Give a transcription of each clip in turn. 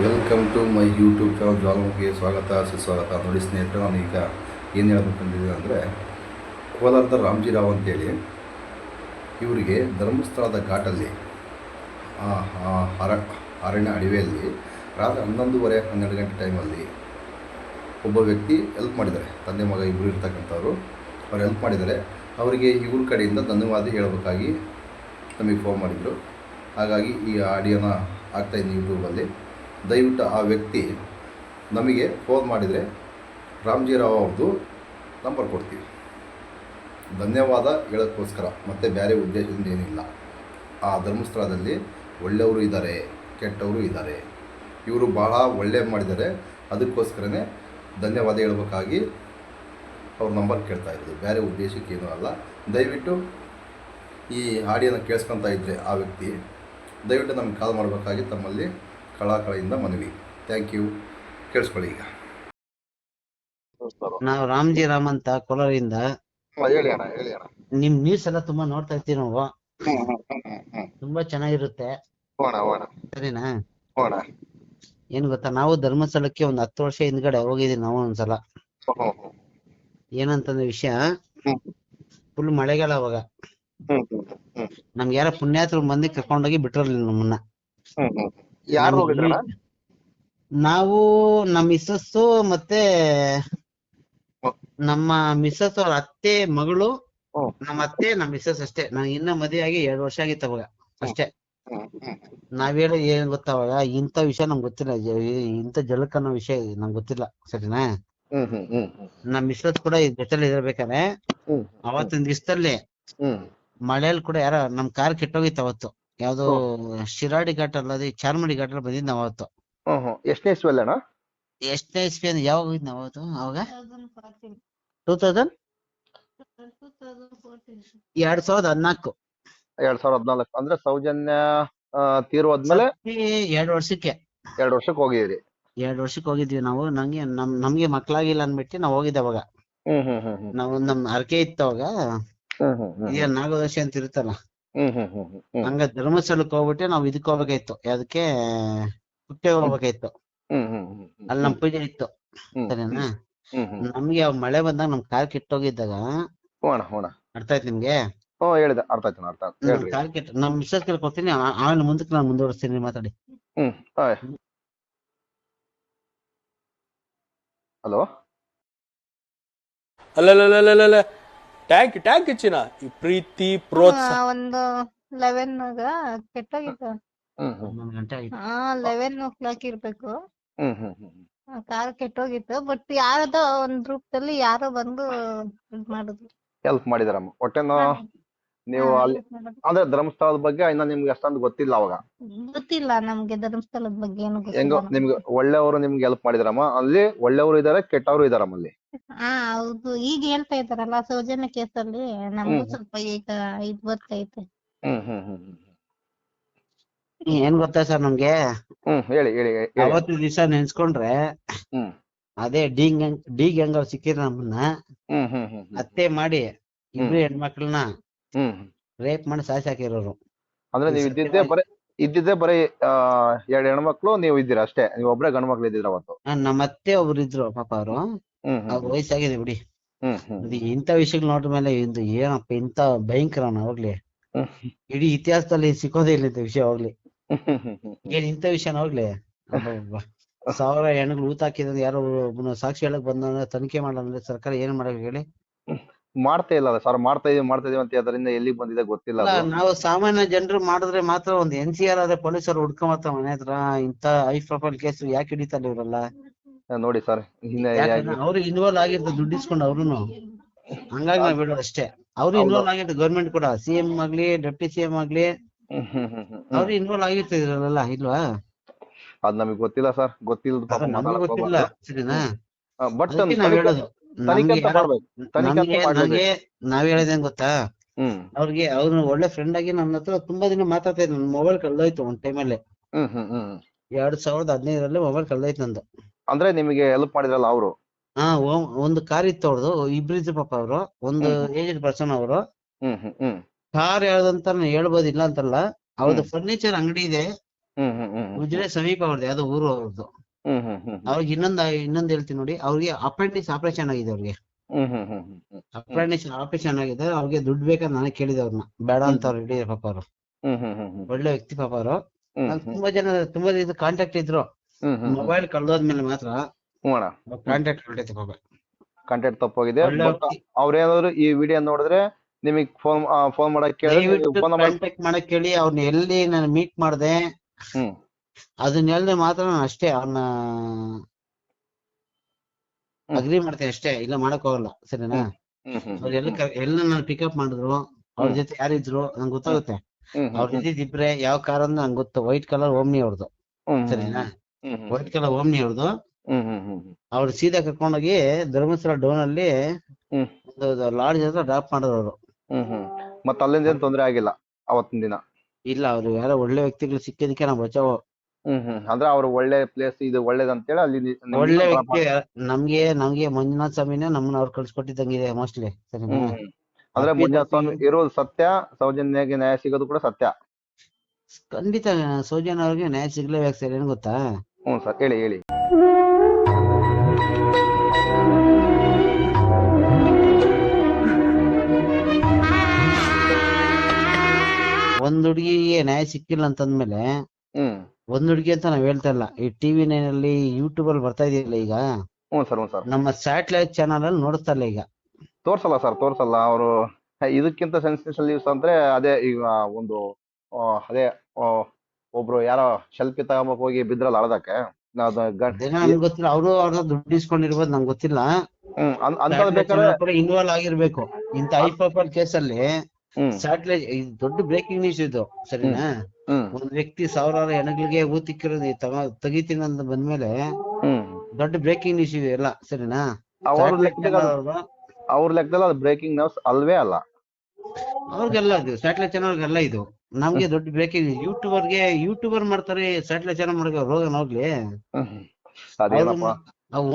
Welcome to my YouTube channel ಜ್ವಾಲಾಮುಖಿಗೆ ಸ್ವಾಗತ ಸುಸ್ವಾಗತ. ನೋಡಿ ಸ್ನೇಹಿತರೆ, ನಾನೀಗ ಏನು ಹೇಳ್ಬೇಕಂತಿದ್ದೀನಿ ಅಂದರೆ, ಕೋಲಾರದ ರಾಮ್ಜಿರಾವ್ ಅಂತೇಳಿ ಇವರಿಗೆ ಧರ್ಮಸ್ಥಳದ ಘಾಟಲ್ಲಿ ಅರಣ್ಯ ಅಡವಿಯಲ್ಲಿ ರಾತ್ರಿ 11:30 ಗಂಟೆ ಟೈಮಲ್ಲಿ ಒಬ್ಬ ವ್ಯಕ್ತಿ ಹೆಲ್ಪ್ ಮಾಡಿದ್ದಾರೆ. ತಂದೆ ಮಗ ಇಬ್ಬರು ಇರ್ತಕ್ಕಂಥವ್ರು ಅವ್ರು ಹೆಲ್ಪ್ ಮಾಡಿದ್ದಾರೆ. ಅವರಿಗೆ ಇವ್ರ ಕಡೆಯಿಂದ ಧನ್ಯವಾದ ಹೇಳಬೇಕಾಗಿ ನಮಗೆ ಫೋನ್ ಮಾಡಿದರು. ಹಾಗಾಗಿ ಈ ಆಡಿಯೋನ ಹಾಕ್ತಾಯಿದ್ದೀನಿ ಯೂಟ್ಯೂಬಲ್ಲಿ. ದಯವಿಟ್ಟು ಆ ವ್ಯಕ್ತಿ ನಮಗೆ ಫೋನ್ ಮಾಡಿದರೆ ರಾಮ್ಜಿರಾವ್ ಅವ್ರದ್ದು ನಂಬರ್ ಕೊಡ್ತೀವಿ. ಧನ್ಯವಾದ ಹೇಳೋಕ್ಕೋಸ್ಕರ, ಮತ್ತು ಬೇರೆ ಉದ್ದೇಶದಿಂದ ಏನಿಲ್ಲ. ಆ ಧರ್ಮಸ್ಥಳದಲ್ಲಿ ಒಳ್ಳೆಯವರು ಇದ್ದಾರೆ, ಕೆಟ್ಟವರು ಇದ್ದಾರೆ. ಇವರು ಭಾಳ ಒಳ್ಳೆ ಮಾಡಿದ್ದಾರೆ, ಅದಕ್ಕೋಸ್ಕರನೇ ಧನ್ಯವಾದ ಹೇಳಬೇಕಾಗಿ ಅವ್ರ ನಂಬರ್ ಕೇಳ್ತಾ ಇರೋದು, ಬೇರೆ ಉದ್ದೇಶಕ್ಕೇನೂ ಅಲ್ಲ. ದಯವಿಟ್ಟು ಈ ಆಡಿಯೋನ ಕೇಳಿಸ್ಕೊತಾ ಇದ್ದರೆ ಆ ವ್ಯಕ್ತಿ ದಯವಿಟ್ಟು ನಮಗೆ ಕಾಲ್ ಮಾಡಬೇಕಾಗಿ ತಮ್ಮಲ್ಲಿ ಕಳಕಳಿಯಿಂದ ಮನವಿ. Thank you. ಕೇಳಿಸ್ಕೊಳ್ಳಿ. ಈಗ ನಾವು ರಾಮ್ ಅಂತ ಕೋಲಾರಿಂದ ಹೇಳಿ ಅಣ್ಣ, ಹೇಳಿ ಅಣ್ಣ. ನಿಮ್ ನ್ಯೂಸ್ ಎಲ್ಲ ತುಂಬಾ ನೋಡ್ತಾ ಇರ್ತೀವಿ ನಾವು. ತುಂಬಾ ಚೆನ್ನಾಗಿರುತ್ತೆ, ಸರಿನಾ? ಏನ್ ಗೊತ್ತಾ, ನಾವು ಧರ್ಮಸ್ಥಳಕ್ಕೆ ಒಂದ್ 10 ವರ್ಷ ಹಿಂದ್ಗಡೆ ಹೋಗಿದೀವಿ ನಾವು ಒಂದ್ಸಲ. ಏನಂತಂದ್ರೆ ವಿಷಯ, ಫುಲ್ ಮಳೆಗಾಲ ಅವಾಗ. ನಮ್ಗೆ ಯಾರ ಪುಣ್ಯಾತ್ರು ಮಂದಿ ಕರ್ಕೊಂಡೋಗಿ ಬಿಟ್ರಲ್ಲ ನಮ್ಮನ್ನ. ನಾವು ನಮ್ಮ ಮಿಸ್ಸಸ್ ಮತ್ತೆ ನಮ್ಮ ಮಿಸ್ಸಸ್ ಅವ್ರ ಅತ್ತೆ ಮಗಳು, ನಮ್ಮ ಅತ್ತೆ ನಮ್ಮ ಮಿಸ್ಸಸ್ ಅಷ್ಟೇ. ನಾನು ಇನ್ನ ಮದುವೆ ಆಗಿ 2 ವರ್ಷ ಆಗಿತ್ತು ಅವಾಗ ಅಷ್ಟೇ. ನಾವೇಳಿ ಏನ್ ಗೊತ್ತ, ಅವಾಗ ಇಂಥ ವಿಷಯ ನಮ್ಗೆ ಗೊತ್ತಿಲ್ಲ, ಇಂಥ ಜಲಕ್ ಅನ್ನೋ ವಿಷಯ ನಮ್ಗೆ ಗೊತ್ತಿಲ್ಲ, ಸರಿನಾ? ನಮ್ಮ ಮಿಸ್ಸಸ್ ಕೂಡ ಜೊತೆಲಿ ಇರ್ಬೇಕಾದ್ರೆ ಅವತ್ತಿನ ದಿವಸದಲ್ಲಿ ಮಳೆಯಲ್ಲಿ ಕೂಡ ಯಾರ ನಮ್ ಕಾರ್ ಕೆಟ್ಟೋಗಿತ್ತು ಅವತ್ತು. ಯಾವ್ದೋ ಶಿರಾಡಿ ಘಾಟ್ ಅಲ್ಲದೆ ಚಾರ್ಮಡಿ ಘಾಟ್ ಅಲ್ಲಿ ಬಂದಿದ್ ನಾವ್ ಅವತ್ತು. ಎಷ್ಟನೇ ಇಸ್ವಿ ಅಣ್ಣ? ಎಷ್ಟನೇ ಇಸ್ವಿ ಅಂದ್ರೆ ಯಾವಾಗ ಹೋಗಿದ್ ನಾವ್ ಅವತ್ತು? ಅವಾಗ 2014 2014 ಅಂದ್ರೆ ಸೌಜನ್ಯ ತೀರೋದ್ಮೇಲೆ 2 ವರ್ಷಕ್ಕೆ 2 ವರ್ಷಕ್ಕೆ ಹೋಗಿದ್ರಿ. 2 ವರ್ಷಕ್ಕೆ ಹೋಗಿದ್ವಿ ನಾವು. ನಮ್ಗೆ ಮಕ್ಳಾಗಿಲ್ಲ ಅನ್ಬಿಟ್ಟು ನಾವ್ ಹೋಗಿದ್ದೆ ಅವಾಗ. ನಾವ್ ನಮ್ ಅರ್ಕೆ ಇತ್ತು ಅವಾಗ. ಈಗ ನಾಗದೋಷಿ ಅಂತ ಇರುತ್ತಲ್ಲ, ಹಂಗ ಧರ್ಮಸ್ಥಳಕ್ಕೆ ಹೋಗ್ಬಿಟ್ಟು ನಾವ್ ಇದಕ್ ಹೋಗ್ಬೇಕಾಯ್ತು, ಅದಕ್ಕೆ ಪುಟ್ಟೆ ಹೋಗ್ಬೇಕಾಯ್ತು. ಅಲ್ಲಿ ನಮ್ ಪೂಜೆ ಇತ್ತು, ಸರಿನಾ? ನಮ್ಗೆ ಮಳೆ ಬಂದಾಗ ನಮ್ ಕಾರ್ ಕೆಟ್ಟೋಗಿದ್ದಾಗ, ಅರ್ಥ ಆಯ್ತು ನಿಮ್ಗೆ? ಕಾರ್ ಕೆಟ್ಟ ನಮ್ ಮಿಸ್ಸಸ್ ಕೇಳ್ಕೊತೀನಿ, ಆಮೇಲೆ ಮುಂದಕ್ಕೆ ನಾನು ಮುಂದುವರಿಸ್ತೀನಿ, ಮಾತಾಡಿ. ಹಲೋ, ಅಲ್ಲ ಟ್ಯಾಂಕ್ ಹೆಚ್ಚಿನ ಈ ಪ್ರೀತಿ ಪ್ರೋತ್ಸಾಹ ಒಂದು 11 ಕೆಟ್ಟೋಗಿತ್ತು. 11 ಗಂಟೆ ಆಗಿತ್ತು. 11 ಇರ್ಬೇಕು. ಕಾರ್ ಕೆಟ್ಟೋಗಿತ್ತು. ಬಟ್ ಯಾರದೋ ಒಂದ್ ರೂಪದಲ್ಲಿ ಯಾರೋ ಬಂದು ಇದ್ ಮಾಡಿದ್ರು, ಹೆಲ್ಪ್ ಮಾಡಿದಾರಮ್ಮ. ಒಟ್ಟೇನೋ ನೀವು ಅಲ್ಲಿ ಅಂದ್ರೆ ಧರ್ಮಸ್ಥಳದ ಬಗ್ಗೆ ಇನ್ನ ನಿಮ್ಗೆ ಅಷ್ಟೊಂದು ಗೊತ್ತಿಲ್ಲ ಅವಾಗ? ಗೊತ್ತಿಲ್ಲ ನಮ್ಗೆ ಧರ್ಮಸ್ಥಳದ ಬಗ್ಗೆ ಏನು ಹೆಂಗೋ ಗೊತ್ತಿಲ್ಲ. ನಿಮ್ಗೆ ಒಳ್ಳೆಯವರು ನಿಮ್ಗೆ ಹೆಲ್ಪ್ ಮಾಡಿದಾರಮ್ಮ. ಅಲ್ಲಿ ಒಳ್ಳೆಯವರು ಇದಾರೆ, ಕೆಟ್ಟವರು ಇದಾರಮ್ಮ ಅಲ್ಲಿ. ಹೌದು. ಈಗ ಹೇಳ್ತಾ ಇದಾರಲ್ಲ ಸೌಜನ್ಯ ಕೇಸಲ್ಲಿ, ನಮಗೂ ಸ್ವಲ್ಪ ಈಗ ಇದ್ ಗೊತ್ತೈತೆ. ಏನ್ ಗೊತ್ತಾ ಸರ್, ನಮ್ಗೆ ಹೇಳಿ ಹೇಳಿ ಹೇಳಿ. ಅವತ್ತು ದಿವಸ ನೆನ್ಸ್ಕೊಂಡ್ರೆ ಅದೇ ಡಿ ಗ್ಯಾಂಗ್ ಅವ್ರು ಸಿಕ್ಕಿದ್ರು ನಮ್ಮನ್ನ. ಹತ್ಯೆ ಮಾಡಿ ಇಬ್ರು ಹೆಣ್ಮಕ್ಳನ್ನ ರೇಪ್ ಮಾಡಿ ಸಾಯಿಸಿ ಹಾಕಿರೋರು. ಅಂದ್ರೆ ನೀವು ಇದ್ದಿದ್ದೆ ಬರೀ 2 ಹೆಣ್ಮಕ್ಳು ನೀವು ಇದ್ದೀರಾ ಅಷ್ಟೇ? ನೀವು ಒಬ್ರೇ ಗಂಡು ಮಕ್ಳು ಇದ್ದೀರಾ ಅವತ್ತು? ನಮ್ಮ ಅತ್ತೆ ಒಬ್ರು ಇದ್ರು ಪಾಪ, ಅವ್ರು ಅವ್ರ ವಯಸ್ಸಾಗಿದೆ ಬಿಡಿ. ಇಂಥ ವಿಷಯಗಳು ನೋಡ್ರ ಮೇಲೆ ಇದು ಏನಪ್ಪ ಇಂತ ಭಯಂಕರ ಹೋಗ್ಲಿ, ಇಡೀ ಇತಿಹಾಸದಲ್ಲಿ ಸಿಕ್ಕೋದೇ ಇಲ್ಲ ಇಂಥ ವಿಷಯ ಹೋಗ್ಲಿ. ಏನ್ ಇಂಥ ವಿಷಯ ಹೋಗ್ಲಿ, 1000 ಹೆಣ್ಗಳು ಊತ ಹಾಕಿದ್ರೆ ಯಾರೋ ಒಬ್ಬನ ಸಾಕ್ಷಿ ಹೇಳಕ್ ಬಂದ ತನಿಖೆ ಮಾಡಲ್ಲ ಸರ್ಕಾರ ಏನ್ ಮಾಡಕ್ ಹೇಳಿ? ಮಾಡ್ತಾ ಇಲ್ಲ ಸರ್, ಮಾಡ್ತಾ ಇದೀವಿ ಅಂತ ಅದರಿಂದ ಎಲ್ಲಿಗೆ ಬಂದಿದೆ ಗೊತ್ತಿಲ್ಲ. ನಾವು ಸಾಮಾನ್ಯ ಜನರು ಮಾಡಿದ್ರೆ ಮಾತ್ರ ಒಂದು NCR ಆದ್ರೆ ಪೊಲೀಸರು ಹುಡ್ಕೊಂಬತ್ತ ಮನೆ ಹತ್ರ. ಇಂತ ಹೈ ಪ್ರೊಫೈಲ್ ಕೇಸ್ ಯಾಕೆ ಹಿಡಿತಾರೆ ಇವರೆಲ್ಲ? ನೋಡಿ ಸರ್, ಅವ್ರು ಇನ್ವಾಲ್ವ್ ಆಗಿರ್ತಾರೆ, ದುಡ್ಡು ಇಸ್ಕೊಂಡು ಅವ್ರುನು. ಹಂಗಾಗಿ ನಾವ್ ಬಿಡೋದು ಅಷ್ಟೇ. ಅವ್ರು ಇನ್ವಾಲ್ವ್ ಆಗಿರ್ತಾರೆ, ಗೌರ್ಮೆಂಟ್ ಕೂಡ, CM ಆಗ್ಲಿ ಡೆಪ್ಟಿ CM ಆಗ್ಲಿ, ಅವ್ರು ಇನ್ವಾಲ್ವ್ ಆಗಿರ್ತಿದ್ರಲ್ಲ, ಇಲ್ವಾ? ಅದ್ ನಮಗ್ ಗೊತ್ತಿಲ್ಲ ಸರ್, ನಮ್ಗೆ ಗೊತ್ತಿಲ್ಲ, ಸರಿನಾ? ಬಟ್ ನಾವ್ ಹೇಳೋದು, ನಾವ್ ಹೇಳೋದೇನ್ ಗೊತ್ತಾ, ಅವ್ರಿಗೆ ಅವ್ರು ಒಳ್ಳೆ ಫ್ರೆಂಡ್ ಆಗಿ ನನ್ನ ಹತ್ರ ತುಂಬಾ ದಿನ ಮಾತಾಡ್ತಾ ಇದ್ರು. ನನ್ ಮೊಬೈಲ್ ಕಳ್ದೋಯ್ತು ಒಂದ್ ಟೈಮಲ್ಲಿ. 2015ರಲ್ಲಿ ಮೊಬೈಲ್ ಕಳ್ದೋಯ್ತು ನಂದು. ಅಂದ್ರೆ ನಿಮಗೆ ಹೆಲ್ಪ್ ಮಾಡಿದ್ರಲ್ಲ ಅವರು? ಒಂದು ಕಾರ್ ಇತ್ತು ಅವ್ರದ್ದು, ಇಬ್ರು ಇದ್ರು ಪಾಪ. ಅವರು ಒಂದು ಏಜ್ಡ್ ಪರ್ಸನ್. ಅವರು ಕಾರ್ ಯಾವ್ದಂತ ಹೇಳ್ಬೋದು, ಇಲ್ಲ ಅಂತಲ್ಲ. ಅವ್ರದ್ದು ಫರ್ನಿಚರ್ ಅಂಗಡಿ ಇದೆ, ಉಜಿರೆ ಸಮೀಪ ಅವ್ರದ್ದು ಯಾವ್ದೋ ಊರು ಅವ್ರದ್ದು. ಅವ್ರಿಗೆ ಇನ್ನೊಂದ್ ಹೇಳ್ತೀನಿ ನೋಡಿ, ಅವ್ರಿಗೆ ಅಪೆಂಡಿಕ್ಸ್ ಆಪರೇಷನ್ ಆಗಿದೆ. ಅವ್ರಿಗೆ ಅಪೆಂಡಿಕ್ಸ್ ಆಪರೇಷನ್ ಆಗಿದೆ. ಅವ್ರಿಗೆ ದುಡ್ಡು ಬೇಕಂತ ನಾನೇ ಕೇಳಿದೆ ಅವ್ರನ್ನ, ಬೇಡ ಅಂತ ಅವ್ರು ಹೇಳಿ ಪಾಪ. ಅವರು ಒಳ್ಳೆ ವ್ಯಕ್ತಿ ಪಾಪ. ಅವರು ತುಂಬಾ ಇದು ಕಾಂಟ್ಯಾಕ್ಟ್ ಇದ್ರು. ಮೊಬೈಲ್ ಕಳ್ದೋದ್ಮೇಲೆ ಮಾತ್ರ ಕಾಂಟ್ಯಾಕ್ಟ್ ಹೊರಟೈತೆ ಪಾಪ. ಕಾಂಟ್ಯಾಕ್ಟ್ ತಪ್ಪೋಗಿದೆ. ಅವ್ರೇನಾದ್ರು ಈ ವಿಡಿಯೋ ನೋಡಿದ್ರೆ ನಿಮಗೆ ಫೋನ್ ಮಾಡಕ್ ಕಾಂಟ್ಯಾಕ್ಟ್ ಮಾಡಕ್ ಕೇಳಿ. ಅವ್ರನ್ನ ಎಲ್ಲಿ ನಾನು ಮೀಟ್ ಮಾಡ್ದೆ ಅದನ್ನ ಹೇಳಿದ್ರೆ ಮಾತ್ರ ನಾನು ಅಷ್ಟೇ ಅವ್ರನ್ನ ಅಗ್ರಿ ಮಾಡ್ತೇನೆ ಅಷ್ಟೇ, ಇಲ್ಲ ಮಾಡಕ್ ಹೋಗಲ್ಲ. ಸರಿನಾ? ಅವ್ರು ಎಲ್ಲ ನಾನು ಪಿಕಪ್ ಮಾಡಿದ್ರು, ಅವ್ರ ಜೊತೆ ಯಾರಿದ್ರು ನಂಗೆ ಗೊತ್ತಾಗುತ್ತೆ. ಅವ್ರ ಜೊತೆ ಇಬ್ರೆ ಯಾವ ಕಾರ್ ಅಂತ ನಂಗೆ ಗೊತ್ತು. ವೈಟ್ ಕಲರ್ ಓಮ್ನಿ ಅವ್ರದ್ದು. ಸರಿನಾ? ವೈಟ್ ಕಲರ್ ಓಮ್ನಿ ಅವ್ರದ್ದು. ಅವ್ರು ಸೀದಾ ಕರ್ಕೊಂಡೋಗಿ ಧರ್ಮಸ್ಥಳ ಡೋನ್ ಅಲ್ಲಿ ಒಂದು ಲಾಡ್ಜ್ ಹತ್ರ ಡ್ರಾಪ್ ಮಾಡಿದ್ರು ಅವರು. ಮತ್ತೆ ಅಲ್ಲಿಂದ ಏನ್ ತೊಂದ್ರೆ ಆಗಿಲ್ಲ ಅವತ್ತಿನ ದಿನ? ಇಲ್ಲ, ಅವ್ರು ಯಾರೋ ಒಳ್ಳೆ ವ್ಯಕ್ತಿಗಳು ಸಿಕ್ಕಿದಕ್ಕೆ ನಾವು ಬಚಾವ್. ಅಂದ್ರೆ ಅವ್ರು ಒಳ್ಳೆ ಪ್ಲೇಸ್ ಇದು ಒಳ್ಳೇದಂತೇಳಿ ಅಲ್ಲಿ ಒಳ್ಳೆ ವ್ಯಕ್ತಿ. ನಮ್ಗೆ ಮಂಜುನಾಥ್ ಸ್ವಾಮಿನೇ ನಮ್ಮನ್ನ ಅವ್ರು ಕಳ್ಸಿಕೊಟ್ಟಿದ್ದಂಗಿದೆ ಮೋಸ್ಟ್ಲಿ. ಸರಿನಾ? ಅಂದ್ರೆ ಮಂಜುನಾಥ್ ಸ್ವಾಮಿ ಇರೋದು ಸತ್ಯ, ಸೌಜನ್ಯಗೆ ನ್ಯಾಯ ಸಿಗೋದು ಕೂಡ ಸತ್ಯ. ಖಂಡಿತ ಸೌಜನ್ಯ ಅವ್ರಿಗೆ ನ್ಯಾಯ ಸಿಗ್ಲೇಬೇಕು ಸರ್. ಏನ್ ಗೊತ್ತಾ? ಸರ್ ಹೇಳಿ ಹೇಳಿ. ಒಂದ್ ಹುಡುಗಿಗೆ ನ್ಯಾಯ ಸಿಕ್ಕಿಲ್ಲ ಅಂತಂದ್ಮೇಲೆ, ಒಂದ್ ಹುಡುಗಿ ಅಂತ ನಾವ್ ಹೇಳ್ತಾ ಇಲ್ಲ, ಈ ಟಿವಿ ನೈನಲ್ಲಿ ಯೂಟ್ಯೂಬ್ ಅಲ್ಲಿ ಬರ್ತಾ ಇದೆಯಲ್ಲ ಈಗ, ನಮ್ಮ ಸ್ಯಾಟಲೈಟ್ ಚಾನಲ್ ಅಲ್ಲಿ ನೋಡ್ತಾ ಇಲ್ಲ ಈಗ. ತೋರ್ಸಲ್ಲ ಸರ್, ತೋರ್ಸಲ್ಲ ಅವರು. ಇದಕ್ಕಿಂತ ಸೆನ್ಸೇಷನಲ್ ನ್ಯೂಸ್ ಅಂದ್ರೆ ಅದೇ ಈಗ ಒಂದು ಅದೇ ಒಬ್ರು ಯಾರೋ ಸೆಲ್ಫಿ ತಗೊಂಬಕ್ ಹೋಗಿ ಬಿದ್ರಲ್ಲ ಅಳದಕ್ಕೆ. ನಮ್ಗೆ ಗೊತ್ತಿಲ್ಲ, ಅವರು ಅವ್ರನ್ನ ದುಡ್ಡು ಇಸ್ಕೊಂಡಿರ್ಬೋದು, ನಂಗೆ ಗೊತ್ತಿಲ್ಲ. ಇನ್ವಾಲ್ವ್ ಆಗಿರ್ಬೇಕು ಇಂತ ಹೈ ಪ್ರೊಫೈಲ್ ಕೇಸಲ್ಲಿ. ಸ್ಯಾಟಲೈಟ್ ದೊಡ್ಡ ಬ್ರೇಕಿಂಗ್ ನ್ಯೂಸ್ ಇದು. ಸರಿನಾ? ಒಂದ್ ವ್ಯಕ್ತಿ ಸಾವಿರಾರು ಹೆಣಗಳಿಗೆ ಊತಿಕ್ಕಿರೋದು ತೆಗಿತೀನಿ ಅಂತ ಬಂದ್ಮೇಲೆ ದೊಡ್ಡ ಬ್ರೇಕಿಂಗ್ ನ್ಯೂಸ್ ಇದೆ ಎಲ್ಲ. ಸರಿನಾ? ಅವ್ರ ಲೆಕ್ಕದಲ್ಲಿ ಅದು ಬ್ರೇಕಿಂಗ್ ನ್ಯೂಸ್ ಅಲ್ವೇ ಅಲ್ಲ. ಅವ್ರಿಗೆಲ್ಲ ಇದು ಸ್ಯಾಟಲೈಟ್ ಚಾನಲ್ಗೆಲ್ಲ ಇದು. ನಮ್ಗೆ ದೊಡ್ಡ ಬ್ರೇಕಿಂಗ್ ಯೂಟ್ಯೂಬರ್ ಮಾಡ್ತಾರೆ, ಸ್ಯಾಟಲೈಟ್ ಚಾನಲ್ ಮಾಡೋ ರೋಗ ಹೋಗ್ಲಿ.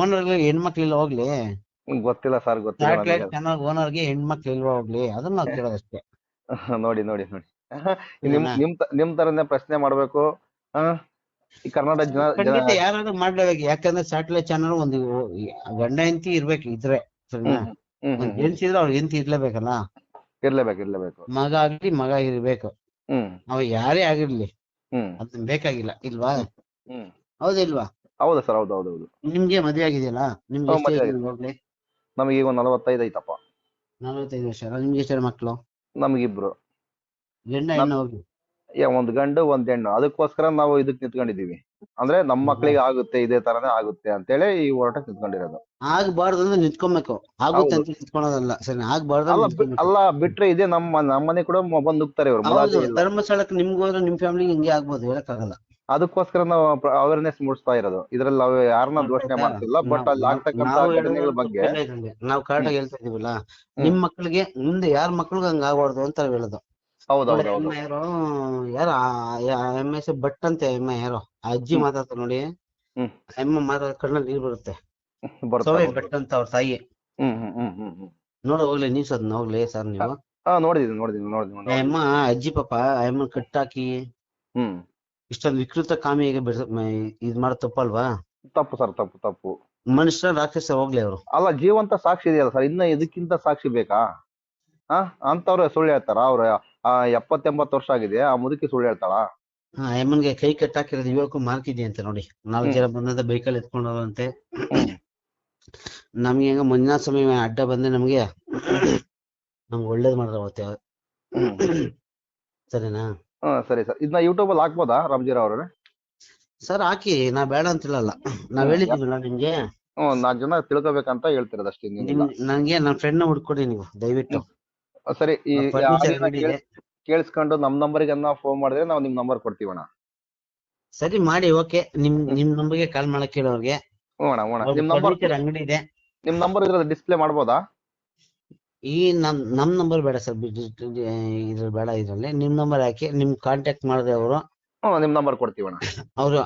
ಓನರ್ಗೆ ಹೆಣ್ಮಕ್ಳಿಲ್ಲ ಹೋಗ್ಲಿ. ಗೊತ್ತಿಲ್ಲ ಸರ್, ಗೊತ್ತಿಲ್ಲ. ಸ್ಯಾಟಲೈಟ್ ಚಾನಲ್ ಓನರ್ಗೆ ಹೆಣ್ಮಕ್ಳು ಇಲ್ವಾ ಹೋಗ್ಲಿ, ಅದನ್ನ ನಾವು ಕೇಳೋದಷ್ಟೇ. ನೋಡಿ ನೋಡಿ ನೋಡಿ, ನಿಮ್ ತರನೇ ಪ್ರಶ್ನೆ ಮಾಡ್ಬೇಕು ಈ ಕರ್ನಾಟಕ ಜನ. ಯಾರಾದ್ರೂ ಮಾಡ್ಲೇಬೇಕು. ಯಾಕಂದ್ರೆ ಸ್ಯಾಟಲೈಟ್ ಚಾನಲ್ ಒಂದು ಗಂಡ ಹೆಂಡತಿ ಇರ್ಬೇಕು ಇದ್ರೆ. ಸರಿನಾ? ಹೆಂಡತಿ ಇದ್ರೆ ಅವ್ರ ಹೆಂಡತಿ ಇರ್ಲೇಬೇಕಲ್ಲ. ಇರ್ಲೇಬೇಕು. ಮಗ ಆಗ್ಲಿ ಮಗ ಇರ್ಬೇಕು. ಅವ ಯಾರೇ ಆಗಿರ್ಲಿ ಅದನ್ನ ಬೇಕಾಗಿಲ್ಲ. ಇಲ್ವಾ? ಹೌದಿಲ್ವಾ? ಹೌದಾ ಸರ್? ಹೌದು. ನಿಮ್ಗೆ ಮದ್ವೆ ಆಗಿದೆಯಲ್ಲ? ನಿಮ್ಗೆ ಹೋಗ್ಲಿ? ನಮಗೆ ಈಗ 45 ಐತಪ್ಪ. 45 ವರ್ಷ. ನಿಮ್ಗೆ ಎಷ್ಟು ಮಕ್ಳು? ನಮ್ಗಿಬ್ರು. ಗಂಡ ಹೆಣ್ಣು? ಹೋಗಿ ಒಂದ್ ಗಂಡು ಒಂದ್ ಹೆಣ್ಣು. ಅದಕ್ಕೋಸ್ಕರ ನಾವು ಇದಕ್ ನಿಂತ್ಕೊಂಡಿದೀವಿ. ಅಂದ್ರೆ ನಮ್ ಮಕ್ಳಿಗೆ ಆಗುತ್ತೆ, ಇದೇ ತರನೇ ಆಗುತ್ತೆ ಅಂತೇಳಿ ಈ ಹೋರಾಟಕ್ಕೆ ನಿಂತ್ಕೊಂಡಿರೋದು. ಆಗ್ಬಾರ್ದು ಅಂದ್ರೆ ನಿಂತ್ಕೊಬೇಕು, ಆಗುತ್ತೆ ಅಂತ ನಿಂತ್ಕೊಳೋದಲ್ಲ. ಸರಿ? ಆಗ್ಬಾರ್ದು ಅಲ್ಲ ಬಿಟ್ರೆ ಇದೇ ನಮ್ಮನೆ ಕೂಡ ಬಂದ್ ನುಗ್ತಾರೆ ಇವ್ರು. ಧರ್ಮಸ್ಥಳಕ್ಕೆ ನಿಮ್ಗೆ ಹೋದ್ರೆ ನಿಮ್ ಫ್ಯಾಮಿಲಿಗೆ ಹಿಂಗೆ ಆಗ್ಬೋದು, ಹೇಳಕ್ಕಾಗಲ್ಲ. ಅದಕ್ಕೋಸ್ಕರ ನಾವು ಅವೇರ್ನೆಸ್ ಮೂಡಿಸ್ತಾ ಇರೋದು. ಇದ್ರಲ್ಲಿ ನಾವು ಯಾರನ್ನ ದೋಷಣೆ ಮಾಡ್ತಿಲ್ಲ, ಬಟ್ ಅಲ್ಲಿ ಆಗ್ತಕ್ಕಂತ ಘಟನೆಗಳ ಬಗ್ಗೆ ನಾವು ಕರೆಕ್ಟಾಗಿ ಹೇಳ್ತಾ ಇದೀವಲ್ಲ. ನಿಮ್ ಮಕ್ಳಿಗೆ ಮುಂದೆ ಯಾರ ಮಕ್ಳಿಗೆ ಹಂಗ ಆಗ್ಬಾರ್ದು ಅಂತ ಹೇಳೋದು. ಯಾರೋ MS ಭಟ್ ಅಂತ ಯಾರೋ ಅಜ್ಜಿ ಮಾತಾಡ್ತಾರೆ ನೋಡಿ, ಮಾತಾಡ ಕಣ್ಣಲ್ಲಿ ನೀರ್ ಬರುತ್ತೆ. ಭಟ್ ಅಂತ ಅವ್ರ ತಾಯಿ. ನೋಡ ಹೋಗ್ಲಿ ನ್ಯೂಸ್ ಅದನ್ನ ಹೋಗ್ಲಿ ಸರ್ ನೀವು. ನೋಡಿದೀನಿ. ಅಜ್ಜಿ ಪಾಪ ಅಮ್ಮ ಕಟ್ಟಾಕಿ ಇಷ್ಟೊಂದು ವಿಕೃತ ಕಾಮಿಯಾಗಿ ಇದ್ ಮಾಡ ತಪ್ಪಲ್ವಾ? ತಪ್ಪು ಸರ್, ತಪ್ಪು. ಮನುಷ್ಯ ರಾಕ್ಷಸ ಹೋಗ್ಲಿ ಅವರು. ಅಲ್ಲ, ಜೀವಂತ ಸಾಕ್ಷಿ ಇದೆಯಲ್ಲ ಸರ್, ಇನ್ನ ಇದಕ್ಕಿಂತ ಸಾಕ್ಷಿ ಬೇಕಾ? ಅಂತವ್ರ ಸುಳ್ಳು ಹೇಳ್ತಾರ? ಅವ್ರ 70-80 ವರ್ಷ ಆಗಿದೆ, ಆ ಮುದುಕಿ ಸುಳ್ಳು ಹೇಳ್ತಾಳ? ಅಮ್ಮನ್ಗೆ ಕೈ ಕಟ್ಟಾಕಿರೋದು ಇವಾಗೂ ಮಾರ್ಕಿದ್ಯಾ ಅಂತ ನೋಡಿ. 4 ಜನ ಬಂದ ಬೈಕಲ್ಲಿ ಎತ್ಕೊಂಡಂತೆ. ನಮ್ಗೆ ಹೆಂಗ ಮಂಜುನಾಥ ಸ್ವಾಮಿ ಅಡ್ಡ ಬಂದ್ರೆ ನಮ್ಗೆ ಒಳ್ಳೇದ್ ಮಾಡಿದ್ರೆ ಅವತ್ತೆ. ಸರಿನಾ? ಸರಿ ಸರ್. ಇದನ್ನ ಯೂಟ್ಯೂಬ್ ಅಲ್ಲಿ ಹಾಕ್ಬೋದಾ ರಾಮಜಿರಾವ್ ಅವ್ರೆ? ಸರ್ ಹಾಕಿ, ನಾ ಬೇಡ ಅಂತಿಲ್ಲಲ್ಲ. ನಾವ್ ಹೇಳಿದೀವಲ್ಲ ನಿಮ್ಗೆ. 4 ಜನ ತಿಳ್ಕೊಬೇಕಂತ ಹೇಳ್ತಿರೋದು ಅಷ್ಟೇ. ನಂಗೆ ನನ್ನ ಫ್ರೆಂಡ್ ಹುಡ್ಕೊಡಿ ನೀವು ದಯವಿಟ್ಟು. ಸರಿ, ಕೇಳಿಸ್ಕೊಂಡು ನಮ್ ನಂಬರ್ಗೆ ಫೋನ್ ಮಾಡಿದ್ರೆ ನಾವು ನಿಮ್ ನಂಬರ್ ಕೊಡ್ತೀವಣ್ಣ. ಸರಿ ಮಾಡಿ, ಓಕೆ. ನಿಮ್ ನಂಬರ್ಗೆ ಕಾಲ್ ಮಾಡಕ್ ಕೇಳೋರ್ಗೆ. ನಿಮ್ ನಂಬರ್ ಅಂಗಡಿ ಇದೆ. ನಿಮ್ ನಂಬರ್ ಇದ್ರಲ್ಲಿ ಡಿಸ್ಪ್ಲೇ ಮಾಡ್ಬೋದಾ? ಈ ನಮ್ ನಂಬರ್ ಬೇಡ ಸರ್, ಇದ್ರ ಬೇಡ. ಇದ್ರಲ್ಲಿ ನಿಮ್ ನಂಬರ್ ಹಾಕಿ, ನಿಮ್ ಕಾಂಟ್ಯಾಕ್ಟ್ ಮಾಡಿದ್ರೆ ಅವರು ನಿಮ್ ನಂಬರ್ ಕೊಡ್ತೀವಣ್ಣ. ಅವ್ರು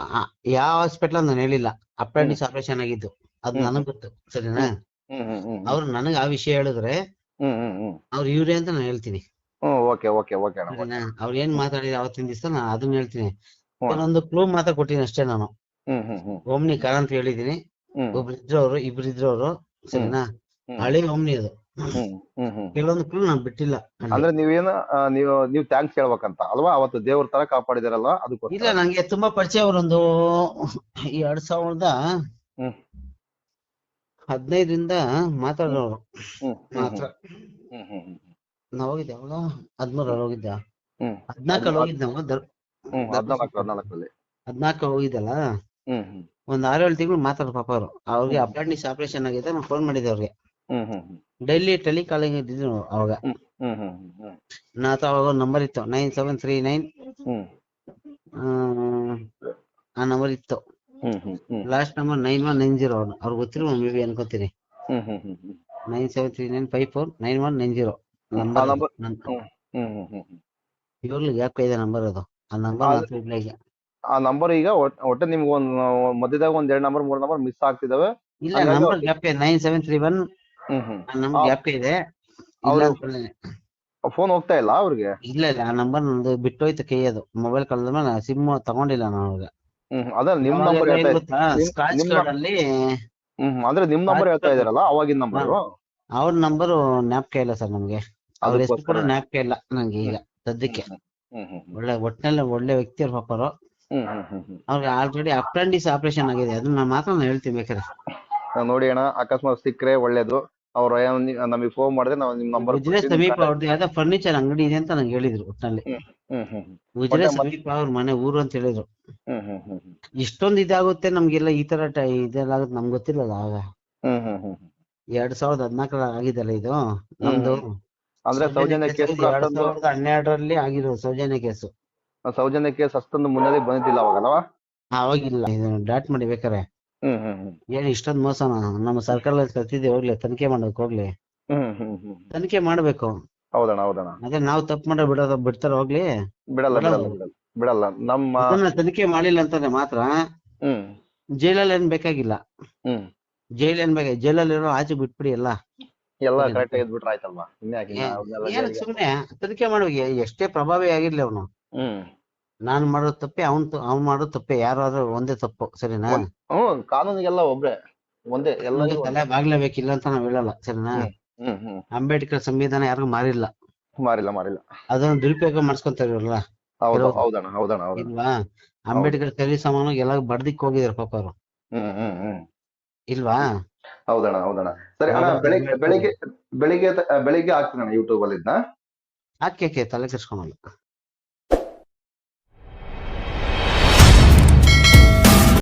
ಯಾವ ಹಾಸ್ಪಿಟಲ್ ನಾನು ಹೇಳಿಲ್ಲ, ಅಪೆಂಡಿಕ್ಸ್ ಆಪರೇಷನ್ ಆಗಿದ್ದು, ಅದ್ ನನಗ್ ಗೊತ್ತು. ಸರಿನಾ? ಅವ್ರು ನನಗ್ ಆ ವಿಷಯ ಹೇಳಿದ್ರೆ ಅವ್ರು ಇವ್ರೆ ಅಂತ ನಾನು ಹೇಳ್ತೀನಿ. ಓಕೆ. ಅವ್ರು ಏನ್ ಮಾತಾಡಿದ್ರೆ ಅವತ್ತಿನ ದಿವಸ ನಾನು ಅದನ್ನ ಹೇಳ್ತೀನಿ. ಹ್ಮ್. ಕೆಲವೊಂದು ಕ್ಲೂ ಮಾತ್ರ ಕೊಟ್ಟಿನಿ ಅಷ್ಟೇ ನಾನು. ಹ್ಮ್ ಹ್ಮ್ ಹ್ಮ್ ಓಮ್ನಿ ಕಾರ್ ಅಂತ ಹೇಳಿದೀನಿ. ಹ್ಮ್ ಇಬ್ರು ಇದ್ರವ್ರು ಸರಿನಾ. ಹ್ಮ್. ಹಳೆ ಓಮ್ನಿ ಅದು. ಹ್ಮ್ ಹ್ಮ್ ಹ್ಮ್ ಕೆಲವೊಂದು ಕ್ಲೂ ನಾನು ಬಿಟ್ಟಿಲ್ಲ ಅಲ್ಲಿ. ಅಂದ್ರೆ ನೀವೇನು ನೀವು ಥ್ಯಾಂಕ್ಸ್ ಹೇಳ್ಬೇಕಂತ ಅಲ್ವಾ, ಅವತ್ತು ದೇವ್ರ ತರ ಕಾಪಾಡಿದಾರಲ್ವಾ ಇಲ್ಲ, ಅದಕ್ಕೋಸ್ಕರ. ನಂಗೆ ತುಂಬಾ ಪರಿಚಯ ಅವರೊಂದು 2015ರಿಂದ ಮಾತಾಡೋರು ಹ್ಮ್ ಹ್ಮ್ ಮಾತ್ರ. ಹ್ಮ್ ಹ್ಮ್ ಹ್ಮ್ ನಾವ್ ಹೋಗಿದ್ದೆ ಅವಾಗ 13 ಹೋಗಿದ್ದ, ಹ್ಮ್ 14 ಹೋಗಿದ್ದ ಹ್ಮ್ 14 14 ಹೋಗಿದ್ದಲ್ಲ. ಹ್ಮ್ ಹ್ಮ್ ಒಂದ್ 6-7 ತಿಂಗಳು ಮಾತಾಡ ಪಾಪ ಅವ್ರು. ಅವ್ರಿಗೆ ಹ್ಮ್. ಅಪೆಂಡಿಕ್ಸ್ ಆಪರೇಷನ್ ಆಗಿದೆ. ನಾನು ಫೋನ್ ಮಾಡಿದ್ದೆ ಅವ್ರಿಗೆ. ಹ್ಮ್ ಹ್ಮ್ ಹ್ಮ್ ಡೈಲಿ ಟೆಲಿಕಾಲಿಂಗ್ ಇದ್ದಿದ್ರು ಅವಾಗ. ಹ್ಮ್ ಹ್ಮ್ ಹ್ಮ್ ಹ್ಮ್ ನನ್ನ ಹತ್ರ ಅವಾಗ ನಂಬರ್ ಇತ್ತು 9739. ಹ್ಮ್ ಆ ನಂಬರ್ ಇತ್ತು. ಹ್ಮ್ ಹ್ಮ್ ಹ್ಮ್ ಲಾಸ್ಟ್ ನಂಬರ್ 9190. ಅವ್ರಿಗೆ ಗೊತ್ತಿರುವ ಮೇ ಬಿ ಅನ್ಕೋತೀನಿ. ಹ್ಮ್ ಹ್ಮ್ ಹ್ಮ್ ಹ್ಮ್ 9739549190 ಆ ನಂಬರ್ ಅದು ನಂಬರ್. ನಂದು. ಹ್ಮ್ ಹ್ಮ್ ಹ್ಮ್ ಹ್ಮ್ ಹ್ಮ್ ಇವಾಗ್ಲೂ ಗ್ಯಾಪ್ ಇದೆ ನಂಬರ್ ಅದು. ಆ ನಂಬರ್ ಅದ್- ಮಾತ್ರ ಇಲ್ಲ ಈಗ. ಆ ನಂಬರ್ ಈಗ ಒಟ್ಟೆ ನಿಮ್ಗೆ ಮಧ್ಯದಾಗ 2 ನಂಬರ್ 3 ನಂಬರ್ ಮಿಸ್ ಆಗ್ತಿದಾವೆ. ಇಲ್ಲ, ಹಂಗಾಗಿ ನಂಬರ್ ಗ್ಯಾಪ್ ಇದೆ 9731. ಹ್ಮ್ ಹ್ಮ್ ಆ ನಂಬರ್ ಗ್ಯಾಪ್ ಇದೆ. ಇಲ್ಲ ಅವ್ರು ಅನ್ಕೊಳ್ಳಿ. ಫೋನ್ ಹೋಗ್ತಾ ಇಲ್ಲ ಅವ್ರಿಗೆ. ಇಲ್ಲ ಆ ನಂಬರ್ ನಂದು ಬಿಟ್ಟೋಯ್ತು ಕೈ. ಅದು ಮೊಬೈಲ್ ಕಳೆದ ಮೇಲೆ ಸಿಮ್ ತಗೊಂಡಿಲ್ಲ ನಾನು ಅವಾಗ. ಅದೇ ನಿಮ್ ನಂಬರ್ ಅವಾಗೆಲ್ಲ ಹೇಳ್ತಾ ಏನ್ ಗೊತ್ತಾ, ಸ್ಕ್ರಾಚ್ ನಿಮ್ಮ ಕಾರ್ಡ್ ಅಲ್ಲಿ ಅಂದ್ರೆ ನಿಮ್ ನಂಬರ್ ಹೇಳ್ತಾ ಇದಾರಲ್ಲ ಅವಾಗಿನ ನಂಬರ್. ಅವ್ರ ನಂಬರು ಜ್ಞಾಪಕ ಇಲ್ಲ ಸರ್ ನಮ್ಗೆ. ಅವ್ರ ಹೆಸರು ಕೂಡ ಅದಕ್ಕೋಸ್ಕರ. ಜ್ಞಾಪಕ ಇಲ್ಲ ನಂಗೆ ಈಗ ಸದ್ಯಕ್ಕೆ. ಹ್ಮ್ ಹ್ಮ್ ಹ್ಮ್ ಒಳ್ಳೆ ವ್ಯಕ್ತಿ ಅವ್ರ ಪಾಪರು. ಹ್ಮ್ ಹ್ಮ್ ಹ್ಮ್ ಹ್ಮ್ ಅವ್ರಿಗೆ ಆಲ್ರೆಡಿ ಅಪೆಂಡಿಕ್ಸ್ ಆಪರೇಷನ್ ಆಗಿದೆ. ಅದನ್ನ ಮಾತ್ರ ನಾನು ಹೇಳ್ತೀನಿ ಬೇಕಾದ್ರೆ. ನೋಡಿ ಅಣ್ಣ, ಅಕಸ್ಮಾತ್ ಸಿಕ್ಕರೆ ಒಳ್ಳೇದು. ಅವ್ರ ನಮಗೆ ಫೋನ್ ಮಾಡಿದ್ರೆ ನಾವು ನಿಮ್ ನಂಬರ್ ಉಜಿರೆ ಕೊಡ್ತೀವಿ, ಸಮೀಪ ಅವ್ರದ್ದು ಯಾವ್ದೋ ಫರ್ನಿಚರ್ ಅಂಗಡಿ ಇದೆ ಅಂತ ನಂಗೆ ಹೇಳಿದ್ರು ಒಟ್ಟಿನಲ್ಲಿ. ಹ್ಮ್ ಹ್ಮ್ ಉಜಿರೆ ಸಮೀಪ ಅವ್ರ ಮನೆ ಊರು ಅಂತ ಹೇಳಿದ್ರು. ಹ್ಮ್ ಹ್ಮ್ ಹ್ಮ್ ಇಷ್ಟೊಂದು ಇದಾಗುತ್ತೆ ನಮ್ಗೆಲ್ಲ ಈ ತರ ಇದೆಲ್ಲ ಆಗುತ್ತೆ ನಮ್ಗೆ ಗೊತ್ತಿಲ್ಲಲ್ಲ ಆಗ. ಹ್ಮ್ ಹ್ಮ್ ಹ್ಮ್ 2014 ಆಗಿದೆಲ್ಲ ಇದು ನಮ್ದು. ಅಂದ್ರೆ ಸೌಜನ್ಯ ಕೇಸ್ ಕೂಡ ಅಷ್ಟೊಂದು 2012ರಲ್ಲಿ ಆಗಿರೋದು ಸೌಜನ್ಯ ಕೇಸು. ಸೌಜನ್ಯ ಕೇಸ್ ಅಷ್ಟೊಂದು ಮುನ್ನಡೆ ಬಂದಿದ್ದಿಲ್ಲ ಅವಾಗಲ್ವಾ. ಅವಾಗಿಲ್ಲ, ಇದು ಡಾಟ್ ಮಾಡಿ ಬೇಕಾರೆ. ಹ್ಮ್ ಹ್ಮ್ ಹ್ಮ್ ಏನ್ ಇಷ್ಟೊಂದು ಮೋಸನ ನಮ್ಮ ಸರ್ಕಾರ ಕಲ್ತಿದ್ದೆ. ಹೋಗ್ಲಿ ತನಿಖೆ ಮಾಡೋಕ್ ಹೋಗ್ಲಿ. ಹ್ಮ್ ಹ್ಮ್ ಹ್ಮ್ ತನಿಖೆ ಮಾಡ್ಬೇಕು. ಹೌದಣ್ಣ. ಅದೇ ನಾವು ತಪ್ಪು ಮಾಡೋ ಬಿಡ್ತಾರ ಹೋಗ್ಲಿ. ಬಿಡಲ್ಲ ಬಿಡಲ್ಲ. ಬಿಡಲ್ಲ ನಮ್ಮ. ಅದನ್ನ ತನಿಖೆ ಮಾಡಿಲ್ಲ ಅಂತಂದ್ರೆ ಮಾತ್ರ ಹ್ಮ್ ಜೈಲಲ್ಲಿ ಏನ್ ಬೇಕಾಗಿಲ್ಲ. ಹ್ಮ್ ಜೈಲಲ್ಲಿರೋ ಆಚೆ ಬಿಟ್ಬಿಡಿ ಎಲ್ಲ. ಎಲ್ಲ ಕರೆಕ್ಟ್ ಇದ್ಬಿಟ್ರೆ ಆಯ್ತಲ್ವಾ. ಇನ್ಯಾಕೆ ಅವ್ನೆಲ್ಲ ಏನ್ ಜೈಲಿಗೆ. ಸುಮ್ನೆ ತನಿಖೆ ಮಾಡುವ. ಎಷ್ಟೇ ಪ್ರಭಾವಿ ಆಗಿರ್ಲಿ ಅವನು. ಹ್ಮ್ ನಾನ್ ಮಾಡೋದು ತಪ್ಪೆ, ಅವ್ನ್ ಮಾಡೋದು ತಪ್ಪೆ. ಯಾರಾದ್ರೂ ಒಂದೇ ತಪ್ಪು, ಸರಿನಾ. ಕಾನೂನಿಗೆಲ್ಲ ಒಬ್ರೆ ಒಂದೇ ಒಂದು ಎಲ್ಲರಿಗೂ ತಲೆ ಬಾಗ್ಲೇಬೇಕಿಲ್ಲ ಅಂತ ನಾವ್ ಹೇಳಲ್ಲ, ಸರಿನಾ. ಹ್ಮ್ ಹ್ಮ್ ಅಂಬೇಡ್ಕರ್ ಸಂವಿಧಾನ ಯಾರಿಗೂ ಮಾರಿಲ್ಲ. ಮಾರಿಲ್ಲ. ಅದನ್ನ ದುರುಪಯೋಗ ಮಾಡ್ಸ್ಕೊಂತಾರಲ್ಲ ಹೌದಣ್ಣ. ಇಲ್ವಾ. ಅಂಬೇಡ್ಕರ್ ಸರಿ ಸಮಾನವಾಗಿ ಎಲ್ಲ ಬಡ್ದಿಕ್ ಹೋಗಿದಾರೆ ಪಾಪ ಅವರು. ಹ್ಮ್ ಇಲ್ವಾ. ಹೌದಣ್ಣ. ಸರಿ ಅಣ್ಣ, ಬೆಳಿಗ್ಗೆ ಆಗ್ತೀನಿ ಯೂಟ್ಯೂಬ್ ಅಲ್ಲಿ ಇದನ್ನ. ಹಾಕಿ ತಲೆ ಕೆಡ್ಸ್ಕೊಳಲ್ಲ.